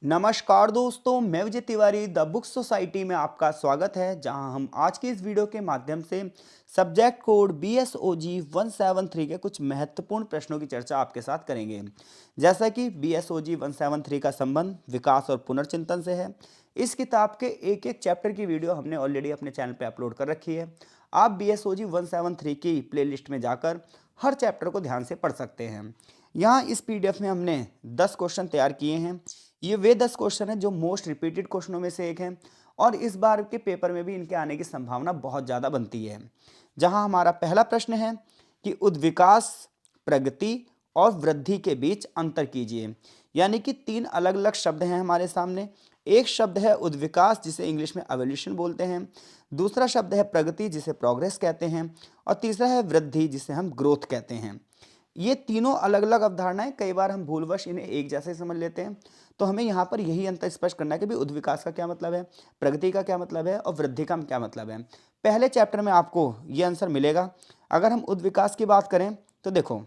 नमस्कार दोस्तों, मैं Vijay Tiwari the book society में आपका स्वागत है। जहां हम आज की इस वीडियो के माध्यम से सब्जेक्ट कोड BSOG 173 के कुछ महत्वपूर्ण प्रश्नों की चर्चा आपके साथ करेंगे। जैसा कि BSOG 173 का संबंध विकास और पुनर्चिंतन से है। इस किताब के एक एक चैप्टर की वीडियो हमने ऑलरेडी अपने चैनल पर अपलोड कर रखी है। आप BSOG 173 की प्लेलिस्ट में जाकर हर चैप्टर को ध्यान से पढ़ सकते हैं। यहाँ इस PDF में हमने 10 क्वेश्चन तैयार किए हैं। ये वे 10 क्वेश्चन हैं जो मोस्ट रिपीटेड क्वेश्चनों में से एक हैं और इस बार के पेपर में भी इनके आने की संभावना बहुत ज़्यादा बनती है। जहां हमारा पहला प्रश्न है कि उद्विकास, प्रगति और वृद्धि के बीच अंतर कीजिए। यानी कि तीन अलग अलग शब्द हैं हमारे सामने। एक शब्द है उद्विकास, जिसे इंग्लिश में एवोल्यूशन बोलते हैं। दूसरा शब्द है प्रगति, जिसे प्रोग्रेस कहते हैं। और तीसरा है वृद्धि, जिसे हम ग्रोथ कहते हैं। ये तीनों अलग अलग अवधारणाएं, कई बार हम भूलवश इन्हें एक जैसे समझ लेते हैं। तो हमें यहाँ पर यही अंतर स्पष्ट करना है कि भी उद्विकास का क्या मतलब है, प्रगति का क्या मतलब है और वृद्धि का क्या मतलब है। पहले चैप्टर में आपको ये आंसर मिलेगा। अगर हम उद्विकास की बात करें तो देखो,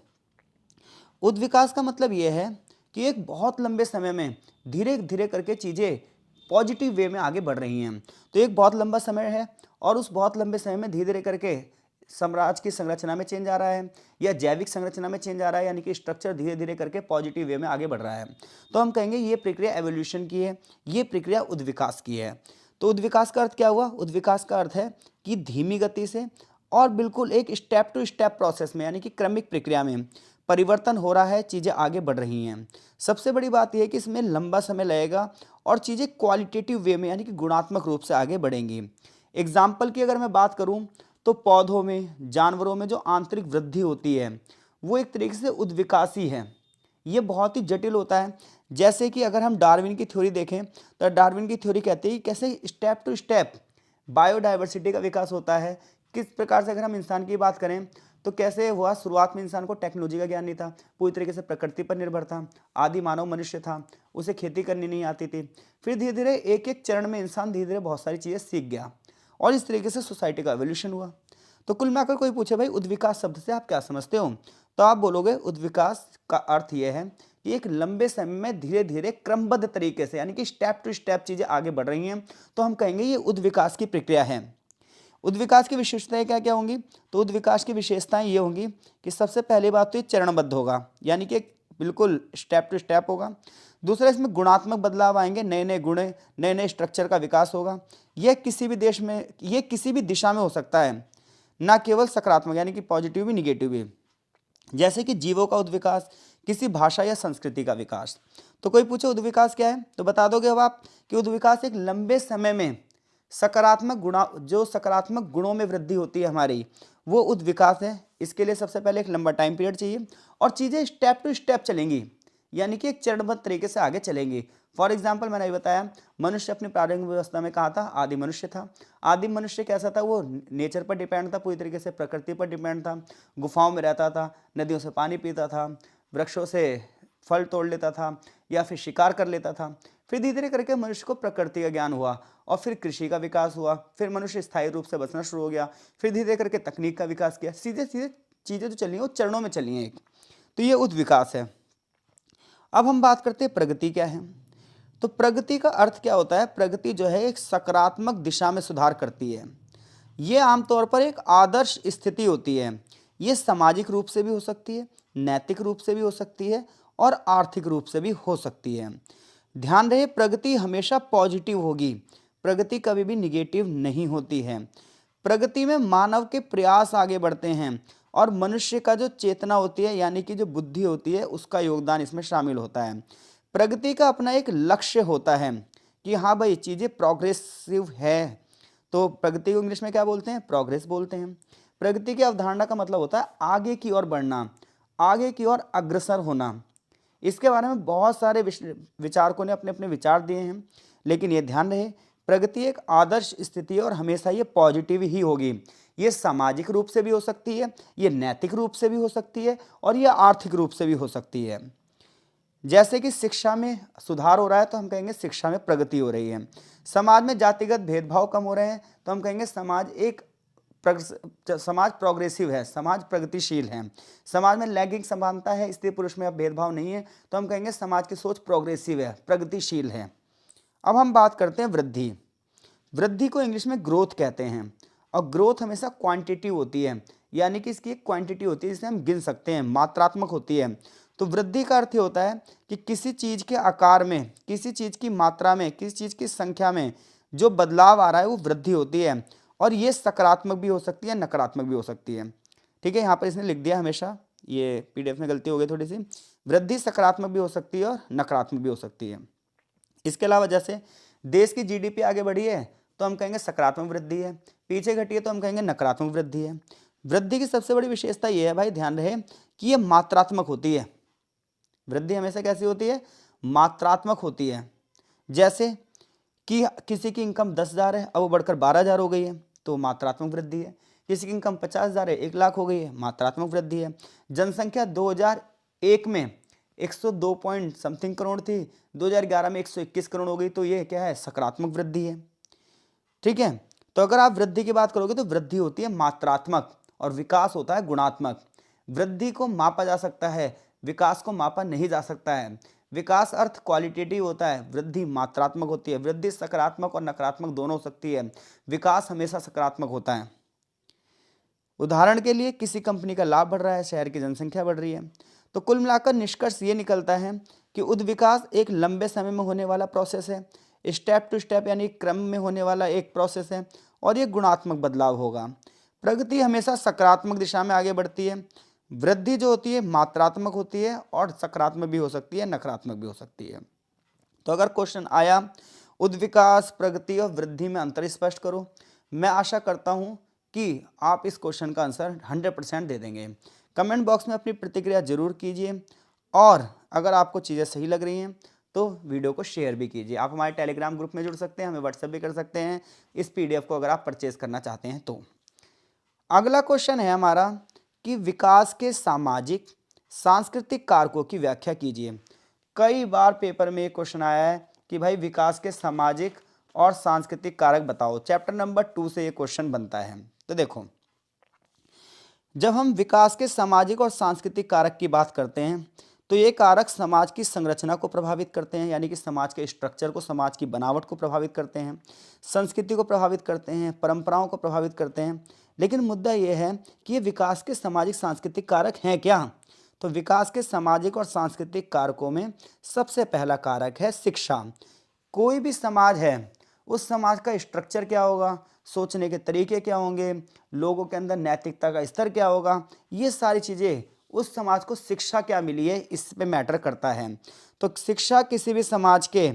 उद्विकास का मतलब ये है कि एक बहुत लंबे समय में धीरे धीरे करके चीज़ें पॉजिटिव वे में आगे बढ़ रही हैं। तो एक बहुत लंबा समय है और उस बहुत लंबे समय में धीरे धीरे करके साम्राज्य की संरचना में चेंज आ रहा है या जैविक संरचना में चेंज आ रहा है, यानी कि स्ट्रक्चर धीरे धीरे करके पॉजिटिव वे में आगे बढ़ रहा है। तो हम कहेंगे ये प्रक्रिया एवोल्यूशन की है, ये प्रक्रिया उद्विकास की है। तो उद्विकास का अर्थ क्या हुआ? उद्विकास का अर्थ है कि धीमी गति से और बिल्कुल एक स्टेप टू स्टेप प्रोसेस में, यानी कि क्रमिक प्रक्रिया में परिवर्तन हो रहा है, चीज़ें आगे बढ़ रही हैं। सबसे बड़ी बात यह है कि इसमें लंबा समय लगेगा और चीज़ें क्वालिटेटिव वे में, यानी कि गुणात्मक रूप से आगे बढ़ेंगी। एग्जाम्पल की अगर मैं बात करूं तो पौधों में, जानवरों में जो आंतरिक वृद्धि होती है वो एक तरीके से उद्विकासी है। ये बहुत ही जटिल होता है। जैसे कि अगर हम डार्विन की थ्योरी देखें तो डार्विन की थ्योरी कहती है कि कैसे स्टेप टू स्टेप बायोडाइवर्सिटी का विकास होता है। किस प्रकार से अगर हम इंसान की बात करें तो कैसे हुआ, शुरुआत में इंसान को टेक्नोलॉजी का ज्ञान नहीं था, पूरी तरीके से प्रकृति पर निर्भर था। आदि मानव मनुष्य था, उसे खेती करनी नहीं आती थी। फिर धीरे धीरे एक एक चरण में इंसान धीरे धीरे बहुत सारी चीज़ें सीख गया और इस तरीके से सोसाइटी का एवोल्यूशन हुआ। तो कुल मिलाकर कोई पूछे भाई उद्विकास शब्द से आप क्या समझते हो, तो आप बोलोगे उद्विकास का अर्थ यह है कि एक लंबे समय में धीरे धीरे क्रमबद्ध तरीके से, यानी कि स्टेप टू स्टेप चीजें आगे बढ़ रही हैं। तो हम कहेंगे ये उद्विकास की प्रक्रिया है। उद्विकास की विशेषताएं क्या क्या होंगी? तो उद्विकास की विशेषताएं ये होंगी कि सबसे पहली बात तो ये चरणबद्ध होगा, यानी कि बिल्कुल स्टेप टू स्टेप होगा। दूसरा, इसमें गुणात्मक बदलाव आएंगे, नए नए गुण, नए नए स्ट्रक्चर का विकास होगा। यह किसी भी देश में, ये किसी भी दिशा में हो सकता है, ना केवल सकारात्मक यानी कि पॉजिटिव भी निगेटिव भी। जैसे कि जीवों का उद्विकास, किसी भाषा या संस्कृति का विकास। तो कोई पूछे उद्विकास क्या है तो बता दोगे अब आप कि उद्विकास एक लंबे समय में सकारात्मक गुणा, जो सकारात्मक गुणों में वृद्धि होती है हमारी, वो उद्विकास है। इसके लिए सबसे पहले एक लंबा टाइम पीरियड चाहिए और चीज़ें स्टेप टू स्टेप चलेंगी, यानी कि एक चरणबद्ध तरीके से आगे चलेंगी। फॉर एग्जाम्पल मैंने बताया, मनुष्य अपनी प्रारंभिक व्यवस्था में कहा था, आदि मनुष्य था। आदि मनुष्य कैसा था? वो नेचर पर डिपेंड था, पूरी तरीके से प्रकृति पर डिपेंड था। गुफाओं में रहता था, नदियों से पानी पीता था, वृक्षों से फल तोड़ लेता था या फिर शिकार कर लेता था। फिर धीरे धीरे करके मनुष्य को प्रकृति का ज्ञान हुआ और फिर कृषि का विकास हुआ। फिर मनुष्य स्थायी रूप से बचना शुरू हो गया। फिर धीरे धीरे करके तकनीक का विकास किया। सीधे सीधे चीज़ें जो चली हैं वो चरणों में चली हैं एक। तो ये उद्विकास है। अब हम बात करते हैं प्रगति क्या है। तो प्रगति का अर्थ क्या होता है? प्रगति जो है एक सकारात्मक दिशा में सुधार करती है। ये आमतौर पर एक आदर्श स्थिति होती है। ये सामाजिक रूप से भी हो सकती है, नैतिक रूप से भी हो सकती है और आर्थिक रूप से भी हो सकती है। ध्यान रहे, प्रगति हमेशा पॉजिटिव होगी, प्रगति कभी भी निगेटिव नहीं होती है। प्रगति में मानव के प्रयास आगे बढ़ते हैं और मनुष्य का जो चेतना होती है, यानी कि जो बुद्धि होती है, उसका योगदान इसमें शामिल होता है। प्रगति का अपना एक लक्ष्य होता है कि हाँ भाई चीज़ें प्रोग्रेसिव है। तो प्रगति को इंग्लिश में क्या बोलते हैं? प्रोग्रेस बोलते हैं। प्रगति की अवधारणा का मतलब होता है आगे की ओर बढ़ना, आगे की ओर अग्रसर होना। इसके बारे में बहुत सारे विचारकों ने अपने अपने विचार दिए हैं, लेकिन ये ध्यान रहे, प्रगति एक आदर्श स्थिति है और हमेशा ये पॉजिटिव ही होगी। ये सामाजिक रूप से भी हो सकती है, ये नैतिक रूप से भी हो सकती है और ये आर्थिक रूप से भी हो सकती है। जैसे कि शिक्षा में सुधार हो रहा है तो हम कहेंगे शिक्षा में प्रगति हो रही है। समाज में जातिगत भेदभाव कम हो रहे हैं तो हम कहेंगे समाज एक समाज प्रोग्रेसिव है, समाज प्रगतिशील है। समाज में लैंगिक समानता है, स्त्री पुरुष में अब भेदभाव नहीं है, तो हम कहेंगे समाज की सोच प्रोग्रेसिव है, प्रगतिशील है। अब हम बात करते हैं वृद्धि। वृद्धि को इंग्लिश में ग्रोथ कहते हैं, और ग्रोथ हमेशा क्वांटिटी होती है, यानी कि इसकी एक क्वांटिटी होती है जिसे हम गिन सकते हैं, मात्रात्मक होती है। तो वृद्धि का अर्थ ये होता है कि किसी चीज़ के आकार में, किसी चीज़ की मात्रा में, किसी चीज़ की संख्या में जो बदलाव आ रहा है वो वृद्धि होती है, और ये सकारात्मक भी हो सकती है, नकारात्मक भी हो सकती है। ठीक है, यहाँ पर इसने लिख दिया, हमेशा ये पीडीएफ में गलती हो गई थोड़ी सी। वृद्धि सकारात्मक भी हो सकती है और नकारात्मक भी हो सकती है। इसके अलावा जैसे देश की जीडीपी आगे बढ़ी है तो हम कहेंगे सकारात्मक वृद्धि है, पीछे घटी है तो हम कहेंगे नकारात्मक वृद्धि है। वृद्धि की सबसे बड़ी विशेषता ये है भाई, ध्यान रहे कि ये मात्रात्मक होती है। वृद्धि हमेशा कैसी होती है? मात्रात्मक होती है। जैसे कि किसी की इनकम 10,000 है, अब वो बढ़कर 12,000 हो गई है, तो मात्रात्मक वृद्धि है। किसी की इनकम 50,000 है, 1,00,000 हो गई है, मात्रात्मक वृद्धि है। जनसंख्या 2001 में 102 पॉइंट समथिंग करोड़ थी, 2011 में 121 करोड़ हो गई, तो ये क्या है? सकारात्मक वृद्धि है। ठीक है, तो अगर आप वृद्धि की बात करोगे तो वृद्धि होती है मात्रात्मक और विकास होता है गुणात्मक। वृद्धि को मापा जा सकता है, विकास को मापा नहीं जा सकता है। विकास अर्थ क्वालिटेटिव होता है, वृद्धि मात्रात्मक होती है। वृद्धि सकारात्मक और नकारात्मक दोनों हो सकती है, विकास हमेशा सकारात्मक होता है। उदाहरण के लिए किसी कंपनी का लाभ बढ़ रहा है, शहर की जनसंख्या बढ़ रही है, तो कुल मिलाकर निष्कर्ष ये निकलता है कि उद्विकास एक लंबे समय में होने वाला प्रोसेस है, स्टेप टू स्टेप यानी क्रम में होने वाला एक प्रोसेस है, और ये गुणात्मक बदलाव होगा। प्रगति हमेशा सकारात्मक दिशा में आगे बढ़ती है। वृद्धि जो होती है मात्रात्मक होती है और सकारात्मक भी हो सकती है, नकारात्मक भी हो सकती है। तो अगर क्वेश्चन आया उद्विकास, प्रगति और वृद्धि में अंतर स्पष्ट करो, मैं आशा करता हूं कि आप इस क्वेश्चन का आंसर 100% दे देंगे। कमेंट बॉक्स में अपनी प्रतिक्रिया जरूर कीजिए, और अगर आपको चीज़ें सही लग रही हैं तो वीडियो को शेयर भी कीजिए। आप हमारे टेलीग्राम ग्रुप में जुड़ सकते हैं, हमें व्हाट्सएप भी कर सकते हैं इस पीडीएफ को अगर आप परचेज करना चाहते हैं तो। अगला क्वेश्चन है हमारा कि विकास के सामाजिक सांस्कृतिक कारकों की व्याख्या कीजिए। कई बार पेपर में एक क्वेश्चन आया है कि भाई विकास के सामाजिक और सांस्कृतिक कारक बताओ। चैप्टर नंबर 2 से ये क्वेश्चन बनता है। तो देखो, जब हम विकास के सामाजिक और सांस्कृतिक कारक की बात करते हैं तो ये कारक समाज की संरचना को प्रभावित करते हैं, यानी कि समाज के स्ट्रक्चर को, समाज की बनावट को प्रभावित करते हैं, संस्कृति को प्रभावित करते हैं, परंपराओं को प्रभावित करते हैं। लेकिन मुद्दा ये है कि ये विकास के सामाजिक सांस्कृतिक कारक हैं क्या? तो विकास के सामाजिक और सांस्कृतिक कारकों में सबसे पहला कारक है शिक्षा। कोई भी समाज है, उस समाज का स्ट्रक्चर क्या होगा, सोचने के तरीके क्या होंगे, लोगों के अंदर नैतिकता का स्तर क्या होगा, ये सारी चीज़ें उस समाज को शिक्षा क्या मिली है इस पे मैटर करता है। तो शिक्षा किसी भी समाज के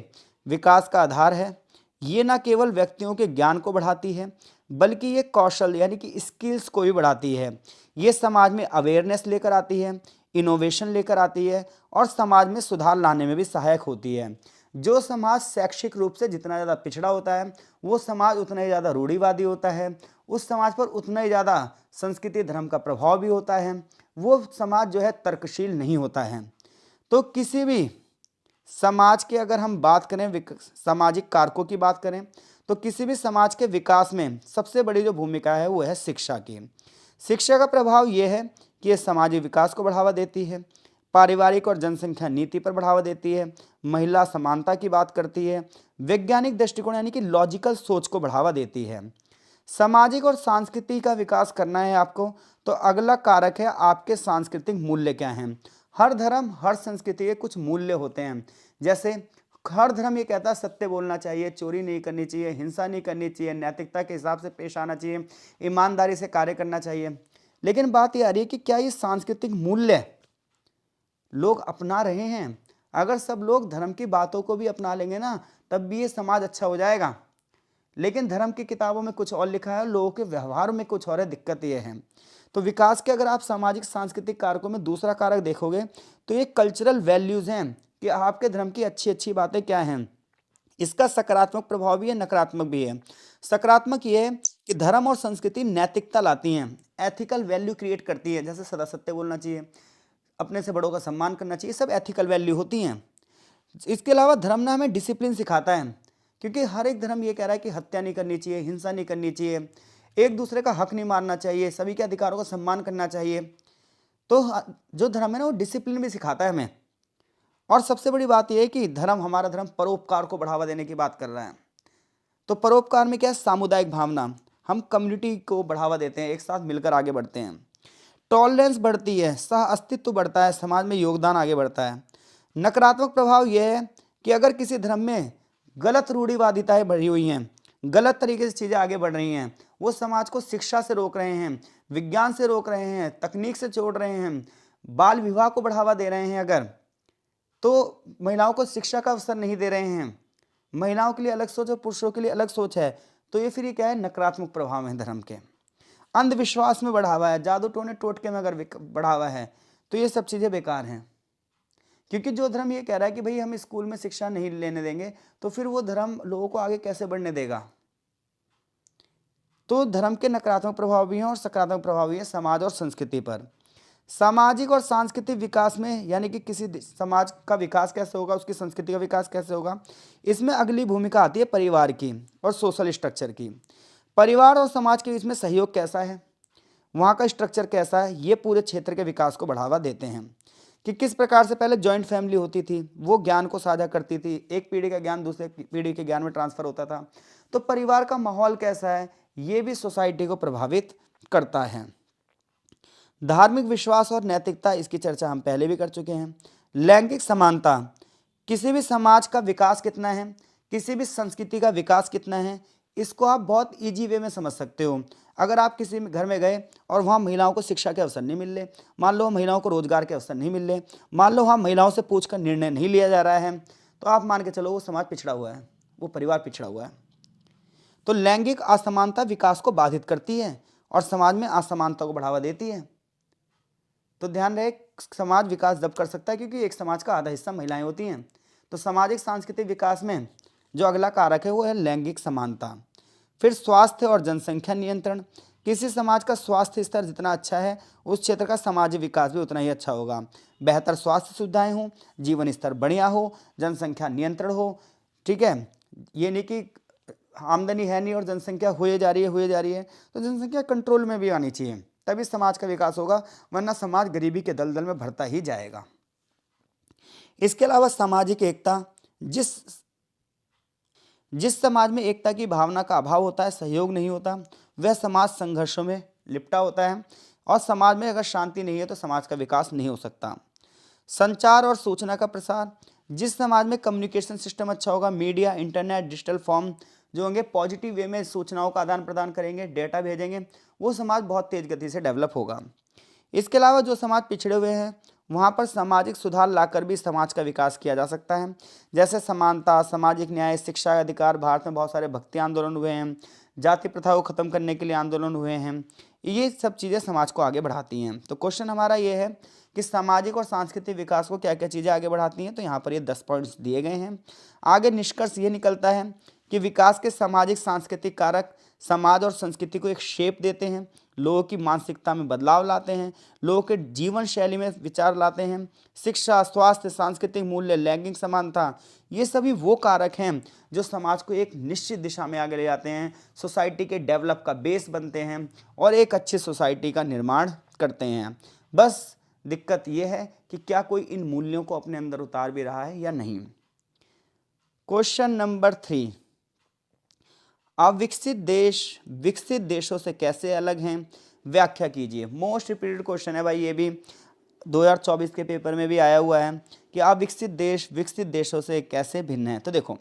विकास का आधार है। ये ना केवल व्यक्तियों के ज्ञान को बढ़ाती है बल्कि ये कौशल यानी कि स्किल्स को भी बढ़ाती है। ये समाज में अवेयरनेस लेकर आती है, इनोवेशन लेकर आती है, और समाज में सुधार लाने में भी सहायक होती है। जो समाज शैक्षिक रूप से जितना ज़्यादा पिछड़ा होता है वो समाज उतना ही ज़्यादा रूढ़िवादी होता है, उस समाज पर उतना ही ज़्यादा संस्कृति धर्म का प्रभाव भी होता है, वो समाज जो है तर्कशील नहीं होता है। तो किसी भी समाज के अगर हम बात करें, सामाजिक कारकों की बात करें, तो किसी भी समाज के विकास में सबसे बड़ी जो भूमिका है वो है शिक्षा की। शिक्षा का प्रभाव ये है कि ये समाजी विकास को बढ़ावा देती है, पारिवारिक और जनसंख्या नीति पर बढ़ावा देती है, महिला समानता की बात करती है, वैज्ञानिक दृष्टिकोण यानी कि लॉजिकल सोच को बढ़ावा देती है। सामाजिक और सांस्कृतिक का विकास करना है आपको, तो अगला कारक है आपके सांस्कृतिक मूल्य क्या हैं। हर धर्म, हर संस्कृति के कुछ मूल्य होते हैं। जैसे हर धर्म ये कहता है सत्य बोलना चाहिए, चोरी नहीं करनी चाहिए, हिंसा नहीं करनी चाहिए, नैतिकता के हिसाब से पेश आना चाहिए, ईमानदारी से कार्य करना चाहिए। लेकिन बात ये आ रही है कि क्या ये सांस्कृतिक मूल्य लोग अपना रहे हैं? अगर सब लोग धर्म की बातों को भी अपना लेंगे ना, तब भी ये समाज अच्छा हो जाएगा। लेकिन धर्म की किताबों में कुछ और लिखा है, लोगों के व्यवहार में कुछ और है। दिक्कत ये है। तो विकास के अगर आप सामाजिक सांस्कृतिक कारकों में दूसरा कारक देखोगे तो ये कल्चरल वैल्यूज हैं कि आपके धर्म की अच्छी अच्छी बातें क्या हैं। इसका सकारात्मक प्रभाव भी है, नकारात्मक भी है। सकारात्मक ये है कि धर्म और संस्कृति नैतिकता लाती हैं, एथिकल वैल्यू क्रिएट करती है। जैसे सदा सत्य बोलना चाहिए, अपने से बड़ों का सम्मान करना चाहिए, सब एथिकल वैल्यू होती हैं। इसके अलावा धर्म ना हमें डिसिप्लिन सिखाता है, क्योंकि हर एक धर्म ये कह रहा है कि हत्या नहीं करनी चाहिए, हिंसा नहीं करनी चाहिए, एक दूसरे का हक नहीं मारना चाहिए, सभी के अधिकारों का सम्मान करना चाहिए। तो जो धर्म है ना वो डिसिप्लिन भी सिखाता है हमें। और सबसे बड़ी बात यह है कि हमारा धर्म परोपकार को बढ़ावा देने की बात कर रहा है। तो परोपकार में क्या है? सामुदायिक भावना, हम कम्युनिटी को बढ़ावा देते हैं, एक साथ मिलकर आगे बढ़ते हैं। टॉलरेंस बढ़ती है, सह अस्तित्व बढ़ता है, समाज में योगदान आगे बढ़ता है। नकारात्मक प्रभाव यह है कि अगर किसी धर्म में गलत रूढ़िवादिताएं बढ़ी हुई हैं, गलत तरीके से चीज़ें आगे बढ़ रही हैं, वो समाज को शिक्षा से रोक रहे हैं, विज्ञान से रोक रहे हैं, तकनीक से छोड़ रहे हैं, बाल विवाह को बढ़ावा दे रहे हैं, अगर तो महिलाओं को शिक्षा का अवसर नहीं दे रहे हैं, महिलाओं के लिए अलग सोच और पुरुषों के लिए अलग सोच है, तो ये फिर ये क्या है? नकारात्मक प्रभाव है धर्म के। अंधविश्वास में बढ़ावा है, जादू टोने टोटके में अगर बढ़ावा है, तो ये सब चीज़ें बेकार हैं। क्योंकि जो धर्म ये कह रहा है कि भाई हम स्कूल में शिक्षा नहीं लेने देंगे, तो फिर वो धर्म लोगों को आगे कैसे बढ़ने देगा? तो धर्म के नकारात्मक प्रभाव भी हैं और सकारात्मक प्रभाव भी हैं समाज और संस्कृति पर। सामाजिक और सांस्कृतिक विकास में, यानी कि किसी समाज का विकास कैसे होगा, उसकी संस्कृति का विकास कैसे होगा, इसमें अगली भूमिका आती है परिवार की और सोशल स्ट्रक्चर की। परिवार और समाज के बीच में सहयोग कैसा है, वहाँ का स्ट्रक्चर कैसा है, ये पूरे क्षेत्र के विकास को बढ़ावा देते हैं। कि किस प्रकार से पहले जॉइंट फैमिली होती थी, वो ज्ञान को साझा करती थी, एक पीढ़ी का ज्ञान दूसरे पीढ़ी के ज्ञान में ट्रांसफर होता था। तो परिवार का माहौल कैसा है, ये भी सोसाइटी को प्रभावित करता है। धार्मिक विश्वास और नैतिकता, इसकी चर्चा हम पहले भी कर चुके हैं। लैंगिक समानता, किसी भी समाज का विकास कितना है, किसी भी संस्कृति का विकास कितना है, इसको आप बहुत इजी वे में समझ सकते हो। अगर आप किसी घर में गए और वहाँ महिलाओं को शिक्षा के अवसर नहीं मिल रहे, मान लो महिलाओं को रोजगार के अवसर नहीं मिल रहे, मान लो वहाँ महिलाओं से पूछकर निर्णय नहीं लिया जा रहा है, तो आप मान के चलो वो समाज पिछड़ा हुआ है, वो परिवार पिछड़ा हुआ है। तो लैंगिक असमानता विकास को बाधित करती है और समाज में असमानता को बढ़ावा देती है। तो ध्यान रहे, समाज विकास जब कर सकता है क्योंकि एक समाज का आधा हिस्सा महिलाएं होती हैं। तो सामाजिक सांस्कृतिक विकास में जो अगला कारक है वो है लैंगिक समानता। फिर स्वास्थ्य और जनसंख्या नियंत्रण, किसी समाज का स्वास्थ्य स्तर जितना अच्छा है, उस क्षेत्र का सामाजिक विकास भी उतना ही अच्छा होगा। बेहतर स्वास्थ्य सुविधाएं हो, जीवन स्तर बढ़िया हो, जनसंख्या नियंत्रण हो। ठीक है, ये नहीं कि आमदनी है नहीं और जनसंख्या हुए जा रही है, तो जनसंख्या कंट्रोल में भी आनी चाहिए, तभी समाज का विकास होगा, वरना समाज गरीबी के दलदल में भरता ही जाएगा। इसके अलावा सामाजिक एकता, जिस समाज में एकता की भावना का अभाव होता है, सहयोग नहीं होता, वह समाज संघर्षों में लिपटा होता है। और समाज में अगर शांति नहीं है तो समाज का विकास नहीं हो सकता। संचार और सूचना का प्रसार, जिस समाज में कम्युनिकेशन सिस्टम अच्छा होगा, मीडिया, इंटरनेट, डिजिटल फॉर्म जो होंगे, पॉजिटिव वे में सूचनाओं का आदान प्रदान करेंगे, डेटा भेजेंगे, वो समाज बहुत तेज गति से डेवलप होगा। इसके अलावा जो समाज पिछड़े हुए हैं, वहाँ पर सामाजिक सुधार लाकर भी समाज का विकास किया जा सकता है। जैसे समानता, सामाजिक न्याय, शिक्षा का अधिकार, भारत में बहुत सारे भक्ति आंदोलन हुए हैं, जाति प्रथा को खत्म करने के लिए आंदोलन हुए हैं, ये सब चीज़ें समाज को आगे बढ़ाती हैं। तो क्वेश्चन हमारा ये है कि सामाजिक और सांस्कृतिक विकास को क्या क्या चीज़ें आगे बढ़ाती हैं, तो यहाँ पर ये 10 पॉइंट्स दिए गए हैं। आगे निष्कर्ष ये निकलता है कि विकास के सामाजिक सांस्कृतिक कारक समाज और संस्कृति को एक शेप देते हैं, लोगों की मानसिकता में बदलाव लाते हैं, लोगों के जीवन शैली में विचार लाते हैं। शिक्षा, स्वास्थ्य, सांस्कृतिक मूल्य, लैंगिक समानता, ये सभी वो कारक हैं जो समाज को एक निश्चित दिशा में आगे ले जाते हैं, सोसाइटी के डेवलप का बेस बनते हैं और एक अच्छी सोसाइटी का निर्माण करते हैं। बस दिक्कत ये है कि क्या कोई इन मूल्यों को अपने अंदर उतार भी रहा है या नहीं। क्वेश्चन नंबर 3, अविकसित देश विकसित देशों से कैसे अलग हैं, व्याख्या कीजिए। मोस्ट रिपीटेड क्वेश्चन है भाई, ये भी 2024 के पेपर में भी आया हुआ है कि अविकसित देश विकसित देशों से कैसे भिन्न है। तो देखो,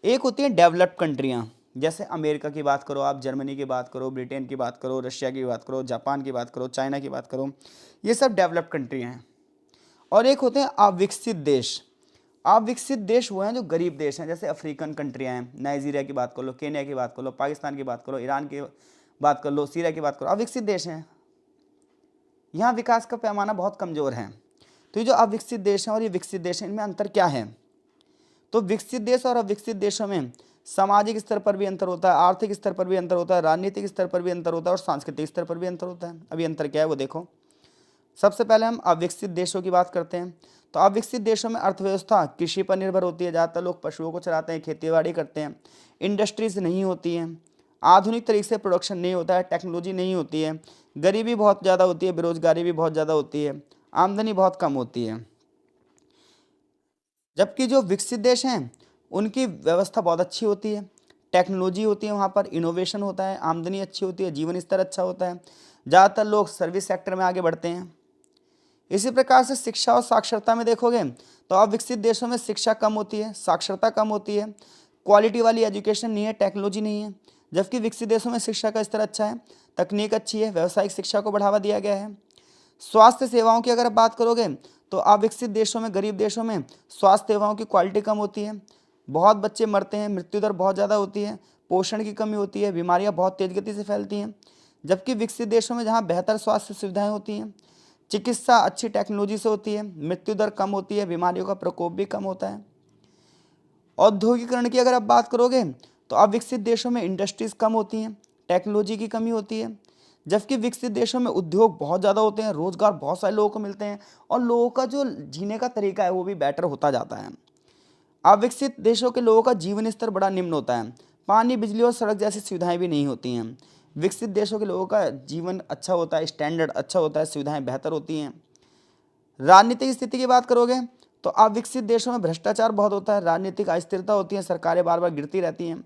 एक होती है डेवलप्ड कंट्रियाँ, जैसे अमेरिका की बात करो आप, जर्मनी की बात करो, ब्रिटेन की बात करो, रशिया की बात करो, जापान की बात करो, चाइना की बात करो, ये सब डेवलप्ड कंट्रियाँ हैं। और एक होते हैं अविकसित देश। अविकसित देश वो हैं जो गरीब देश हैं, जैसे अफ्रीकन कंट्रियाँ हैं, नाइजीरिया की बात कर लो, केन्या की बात कर लो, पाकिस्तान की बात करो, ईरान की बात कर लो, सीरिया की बात करो, अविकसित देश हैं। यहाँ विकास का पैमाना बहुत कमज़ोर है। तो ये जो अविकसित देश हैं और ये विकसित देश हैं, इनमें अंतर क्या है? तो विकसित देश और अविकसित देशों में सामाजिक स्तर पर भी अंतर होता है, आर्थिक स्तर पर भी अंतर होता है, राजनीतिक स्तर पर भी अंतर होता है और सांस्कृतिक स्तर पर भी अंतर होता है। अभी अंतर क्या है वो देखो। सबसे पहले हम अविकसित देशों की बात करते हैं। तो अविकसित देशों में अर्थव्यवस्था कृषि पर निर्भर होती है, ज़्यादातर लोग पशुओं को चराते हैं, खेती बाड़ी करते हैं, इंडस्ट्रीज नहीं होती हैं, आधुनिक तरीके से प्रोडक्शन नहीं होता है, टेक्नोलॉजी नहीं होती है, गरीबी बहुत ज़्यादा होती है, बेरोजगारी भी बहुत ज़्यादा होती है, आमदनी बहुत कम होती है। जबकि जो विकसित देश हैं उनकी व्यवस्था बहुत अच्छी होती है, टेक्नोलॉजी होती है, वहाँ पर इनोवेशन होता है, आमदनी अच्छी होती है, जीवन स्तर अच्छा होता है, ज़्यादातर लोग सर्विस सेक्टर में आगे बढ़ते हैं। इसी प्रकार से शिक्षा और साक्षरता में देखोगे तो आप विकसित देशों में शिक्षा कम होती है, साक्षरता कम होती है, क्वालिटी वाली एजुकेशन नहीं है, टेक्नोलॉजी नहीं है। जबकि विकसित देशों में शिक्षा का स्तर अच्छा है, तकनीक अच्छी है, व्यावसायिक शिक्षा को बढ़ावा दिया गया है। स्वास्थ्य सेवाओं की अगर आप बात करोगे तो आप विकसित देशों में, गरीब देशों में स्वास्थ्य सेवाओं की क्वालिटी कम होती है, बहुत बच्चे मरते हैं, मृत्यु दर बहुत ज़्यादा होती है, पोषण की कमी होती है, बीमारियां बहुत तेज गति से फैलती हैं। जबकि विकसित देशों में जहाँ बेहतर स्वास्थ्य सुविधाएं होती हैं, चिकित्सा अच्छी टेक्नोलॉजी से होती है, मृत्यु दर कम होती है, बीमारियों का प्रकोप भी कम होता है। औद्योगिकरण की अगर आप बात करोगे तो आप विकसित देशों में इंडस्ट्रीज कम होती हैं, टेक्नोलॉजी की कमी होती है। जबकि विकसित देशों में उद्योग बहुत ज़्यादा होते हैं, रोजगार बहुत सारे लोगों को मिलते हैं और लोगों का जो जीने का तरीका है वो भी बेटर होता जाता है। अविकसित देशों के लोगों का जीवन स्तर बड़ा निम्न होता है, पानी, बिजली और सड़क जैसी सुविधाएं भी नहीं होती हैं। विकसित देशों के लोगों का जीवन अच्छा होता है, स्टैंडर्ड अच्छा होता है, सुविधाएं बेहतर होती हैं। राजनीतिक स्थिति की बात करोगे तो आप विकसित देशों में भ्रष्टाचार बहुत होता है, राजनीतिक अस्थिरता होती है, सरकारें बार बार गिरती रहती हैं।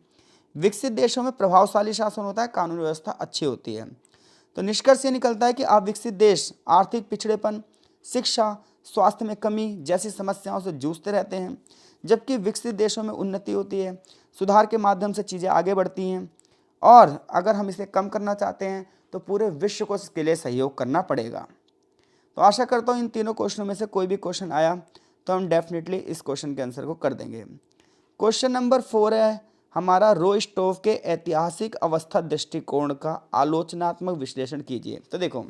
विकसित देशों में प्रभावशाली शासन होता है, कानून व्यवस्था अच्छी होती है। तो निष्कर्ष ये निकलता है कि आप विकसित देश आर्थिक पिछड़ेपन, शिक्षा, स्वास्थ्य में कमी जैसी समस्याओं से जूझते रहते हैं, जबकि विकसित देशों में उन्नति होती है, सुधार के माध्यम से चीज़ें आगे बढ़ती हैं। और अगर हम इसे कम करना चाहते हैं तो पूरे विश्व को इसके लिए सहयोग करना पड़ेगा। तो आशा करता हूँ इन तीनों क्वेश्चनों में से कोई भी क्वेश्चन आया तो हम डेफिनेटली इस क्वेश्चन के आंसर को कर देंगे। क्वेश्चन नंबर 4 है हमारा, रोस्टोव के ऐतिहासिक अवस्था दृष्टिकोण का आलोचनात्मक विश्लेषण कीजिए। तो देखो,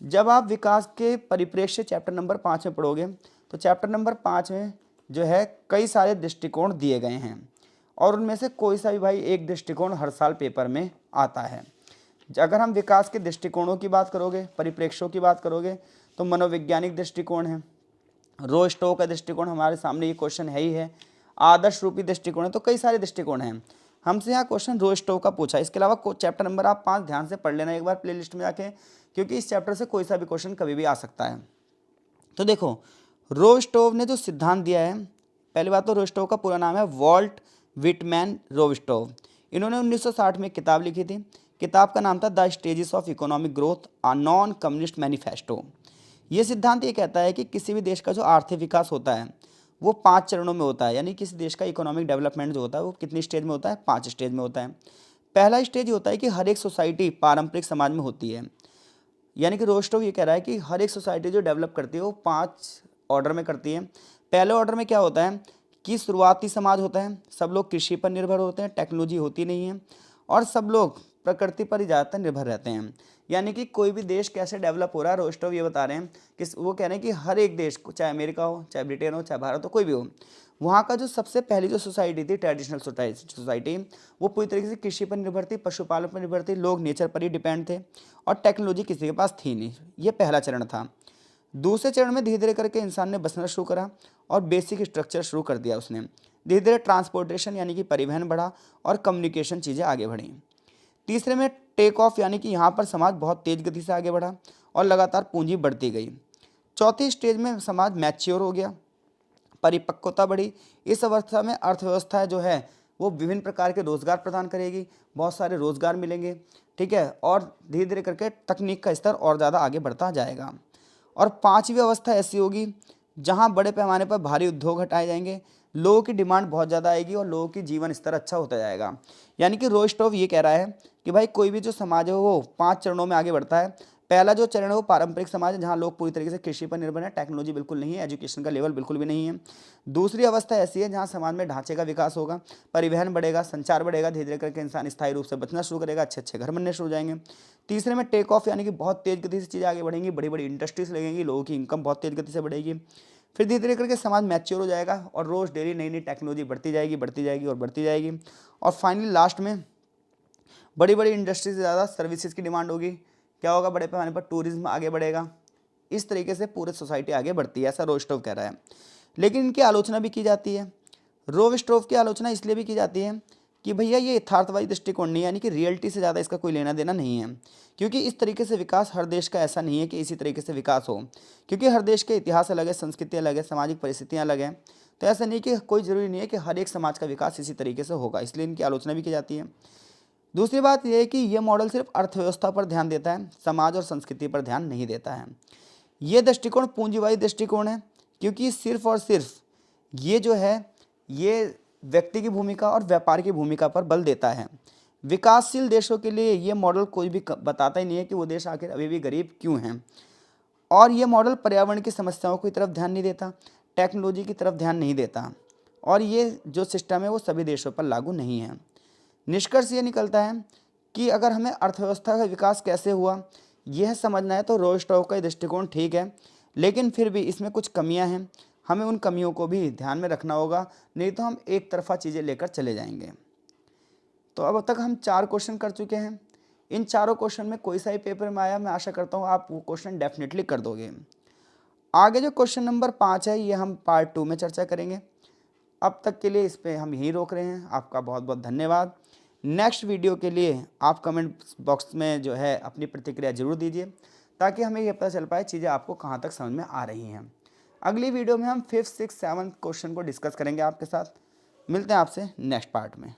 जब आप विकास के परिप्रेक्ष्य चैप्टर नंबर 5 में पढ़ोगे तो चैप्टर नंबर 5 में जो है कई सारे दृष्टिकोण दिए गए हैं और उनमें से कोई सा भी भाई एक दृष्टिकोण हर साल पेपर में आता है। अगर हम विकास के दृष्टिकोणों की बात करोगे, परिप्रेक्ष्यों की बात करोगे तो मनोवैज्ञानिक दृष्टिकोण है, रोस्टोव का दृष्टिकोण हमारे सामने ये क्वेश्चन है ही है, आदर्श रूपी दृष्टिकोण है, तो कई सारे दृष्टिकोण हैं। हमसे यहाँ क्वेश्चन रोस्टोव का पूछा। इसके अलावा चैप्टर नंबर आप 5 ध्यान से पढ़ लेना एक बार प्लेलिस्ट में जाके, क्योंकि इस चैप्टर से कोई सा भी क्वेश्चन कभी भी आ सकता है। तो देखो, रोस्टोव ने जो सिद्धांत दिया है, पहली बात तो रोस्टोव का पूरा नाम है वॉल्ट विटमैन रोस्टोव। इन्होंने 1960 में किताब लिखी थी, किताब का नाम था the stages of economic growth, a non communist manifesto. ये सिद्धांत ये कहता है कि किसी भी देश का जो आर्थिक विकास होता है वो 5 चरणों में होता है, यानी किसी देश का इकोनॉमिक डेवलपमेंट जो होता है वो कितनी स्टेज में होता है, 5 स्टेज में होता है। पहला स्टेज होता है कि हर एक सोसाइटी पारंपरिक समाज में होती है, यानी कि रोस्टोव ये कह रहा है कि हर एक सोसाइटी जो डेवलप करती है वो 5 ऑर्डर में करती है। पहले ऑर्डर में क्या होता है कि शुरुआती समाज होता है, सब लोग कृषि पर निर्भर होते हैं, टेक्नोलॉजी होती नहीं है और सब लोग प्रकृति पर ही ज़्यादातर निर्भर रहते हैं। यानी कि कोई भी देश कैसे डेवलप हो रहा है, रोस्टोव ये बता रहे हैं कि वो कह रहे हैं कि हर एक देश को, चाहे अमेरिका हो, चाहे ब्रिटेन हो, चाहे भारत हो, कोई भी हो, वहाँ का जो सबसे पहली जो सोसाइटी थी, ट्रेडिशनल सोसाइटी, वो पूरी तरीके से कृषि पर निर्भर थी, पशुपालन पर निर्भर थी, लोग नेचर पर ही डिपेंड थे और टेक्नोलॉजी किसी के पास थी नहीं। ये पहला चरण था। दूसरे चरण में धीरे धीरे करके इंसान ने बसना शुरू करा और बेसिक स्ट्रक्चर शुरू कर दिया उसने। धीरे धीरे ट्रांसपोर्टेशन यानी कि परिवहन बढ़ा और कम्युनिकेशन चीज़ें आगे बढ़ी। तीसरे में टेक ऑफ, यानी कि यहाँ पर समाज बहुत तेज गति से आगे बढ़ा और लगातार पूंजी बढ़ती गई। चौथी स्टेज में समाज मैच्योर हो गया, परिपक्वता बढ़ी। इस अवस्था में अर्थव्यवस्था जो है वो विभिन्न प्रकार के रोजगार प्रदान करेगी, बहुत सारे रोजगार मिलेंगे, ठीक है, और धीरे धीरे करके तकनीक का स्तर और ज़्यादा आगे बढ़ता जाएगा। और पांचवी अवस्था ऐसी होगी जहां बड़े पैमाने पर भारी उद्योग हटाए जाएंगे, लोगों की डिमांड बहुत ज़्यादा आएगी और लोगों की जीवन स्तर अच्छा होता जाएगा। यानी कि रोस्टोव ये कह रहा है कि भाई कोई भी जो समाज है वो 5 चरणों में आगे बढ़ता है। पहला जो चरण है वो पारंपरिक समाज है, जहाँ लोग पूरी तरीके से कृषि पर निर्भर है, टेक्नोलॉजी बिल्कुल नहीं है, एजुकेशन का लेवल बिल्कुल भी नहीं है। दूसरी अवस्था ऐसी है जहाँ समाज में ढांचे का विकास होगा, परिवहन बढ़ेगा, संचार बढ़ेगा, धीरे धीरे करके इंसान स्थायी रूप से बचना शुरू करेगा, अच्छे अच्छे घर बनने शुरू हो जाएंगे। तीसरे में टेक ऑफ, यानी कि बहुत तेज गति से चीज़ें आगे बढ़ेंगी, बड़ी बड़ी इंडस्ट्रीज लगेंगी, लोगों की इनकम बहुत तेज गति से बढ़ेगी। फिर धीरे धीरे करके समाज मैच्योर हो जाएगा और रोज़ डेली नई नई टेक्नोलॉजी बढ़ती जाएगी, बढ़ती जाएगी और बढ़ती जाएगी। और फाइनली लास्ट में बड़ी बड़ी इंडस्ट्री से ज़्यादा सर्विसेज की डिमांड होगी। क्या होगा, बड़े पैमाने पर टूरिज्म आगे बढ़ेगा। इस तरीके से पूरे सोसाइटी आगे बढ़ती है, ऐसा रोस्टोव कह रहा है। लेकिन इनकी आलोचना भी की जाती है। रोस्टोव की आलोचना इसलिए भी की जाती है कि भैया ये यथार्थवादी दृष्टिकोण नहीं है, यानी कि रियलिटी से ज़्यादा इसका कोई लेना देना नहीं है, क्योंकि इस तरीके से विकास हर देश का ऐसा नहीं है कि इसी तरीके से विकास हो, क्योंकि हर देश के इतिहास अलग है, संस्कृति अलग है, सामाजिक परिस्थितियाँ अलग हैं। तो ऐसा नहीं कि कोई ज़रूरी नहीं है कि हर एक समाज का विकास इसी तरीके से होगा, इसलिए इनकी आलोचना भी की जाती है। दूसरी बात यह है कि ये मॉडल सिर्फ अर्थव्यवस्था पर ध्यान देता है, समाज और संस्कृति पर ध्यान नहीं देता है। ये दृष्टिकोण पूंजीवादी दृष्टिकोण है, क्योंकि सिर्फ और सिर्फ ये जो है ये व्यक्ति की भूमिका और व्यापार की भूमिका पर बल देता है। विकासशील देशों के लिए ये मॉडल कोई भी बताता ही नहीं है कि वो देश आखिर अभी भी गरीब क्यों हैं। और ये मॉडल पर्यावरण की समस्याओं की तरफ ध्यान नहीं देता, टेक्नोलॉजी की तरफ ध्यान नहीं देता, और ये जो सिस्टम है वो सभी देशों पर लागू नहीं है। निष्कर्ष ये निकलता है कि अगर हमें अर्थव्यवस्था का विकास कैसे हुआ यह समझना है तो रोस्टॉक का दृष्टिकोण ठीक है, लेकिन फिर भी इसमें कुछ कमियां हैं, हमें उन कमियों को भी ध्यान में रखना होगा, नहीं तो हम एक तरफा चीज़ें लेकर चले जाएंगे। तो अब तक हम 4 क्वेश्चन कर चुके हैं। इन चारों क्वेश्चन में कोई सा ही पेपर में आया, मैं आशा करता हूँ आप वो क्वेश्चन डेफिनेटली कर दोगे। आगे जो क्वेश्चन नंबर 5 है ये हम पार्ट 2 में चर्चा करेंगे। अब तक के लिए इस पर हम यहीं रोक रहे हैं। आपका बहुत बहुत धन्यवाद। नेक्स्ट वीडियो के लिए आप कमेंट बॉक्स में जो है अपनी प्रतिक्रिया जरूर दीजिए, ताकि हमें यह पता चल पाए चीज़ें आपको कहाँ तक समझ में आ रही हैं। अगली वीडियो में हम 5th 6th 7th क्वेश्चन को डिस्कस करेंगे आपके साथ। मिलते हैं आपसे नेक्स्ट पार्ट में।